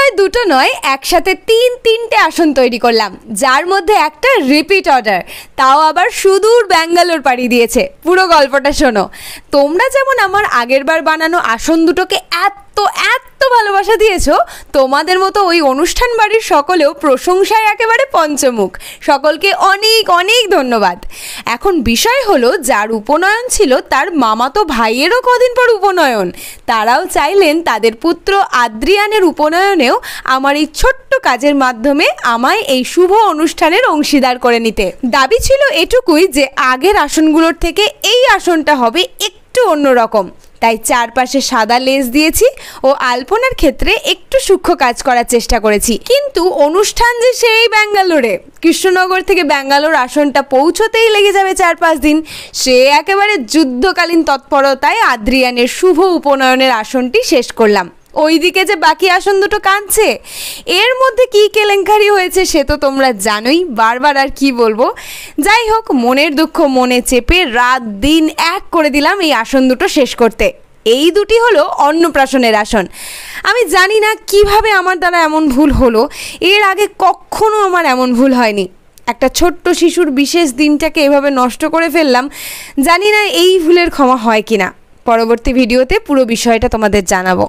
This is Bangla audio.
নয় দুটো নয়, একসাথে তিনটে আসন তৈরি করলাম, যার মধ্যে একটা রিপিট অর্ডার, তাও আবার সুদূর ব্যাঙ্গালোর পাড়ি দিয়েছে। পুরো গল্পটা শোনো। তোমরা যেমন আমার আগেরবার বানানো আসন দুটোকে এত ভালোবাসা দিয়েছো, তোমাদের মতো ওই অনুষ্ঠান বাড়ির সকলেও প্রশংসায় একেবারে পঞ্চমুখ। সকলকে অনেক অনেক ধন্যবাদ। এখন বিষয় হলো, যার উপনয়ন ছিল তার মামাতো ভাইয়েরও কদিন পর উপনয়ন। তারাও চাইলেন তাদের পুত্র আদ্রিয়ানের উপনয়নেও আমার এই ছোট্ট কাজের মাধ্যমে আমায় এই শুভ অনুষ্ঠানের অংশীদার করে নিতে। দাবি ছিল এটুকুই যে আগের আসনগুলোর থেকে এই আসনটা হবে একটু অন্যরকম। তাই চারপাশে সাদা লেস দিয়েছি ও আলপনার ক্ষেত্রে একটু সূক্ষ্ম কাজ করার চেষ্টা করেছি। কিন্তু অনুষ্ঠান যে সেই ব্যাঙ্গালোরে, কৃষ্ণনগর থেকে ব্যাঙ্গালোর আসনটা পৌঁছতেই লেগে যাবে 4-5 দিন। সে একেবারে যুদ্ধকালীন তৎপরতায় আদ্রিয়ানের শুভ উপনয়নের আসনটি শেষ করলাম। ওইদিকে যে বাকি আসন দুটো কাঁদছে, এর মধ্যে কি কেলেঙ্কারি হয়েছে সে তো তোমরা জানোই, বারবার আর কি বলবো। যাই হোক, মনের দুঃখ মনে চেপে রাত দিন এক করে দিলাম এই আসন দুটো শেষ করতে। এই দুটি হলো অন্নপ্রাশনের আসন। আমি জানি না কিভাবে আমার দ্বারা এমন ভুল হলো, এর আগে কখনো আমার এমন ভুল হয়নি। একটা ছোট্ট শিশুর বিশেষ দিনটাকে এভাবে নষ্ট করে ফেললাম। জানি না এই ভুলের ক্ষমা হয় কিনা। পরবর্তী ভিডিওতে পুরো বিষয়টা তোমাদের জানাবো।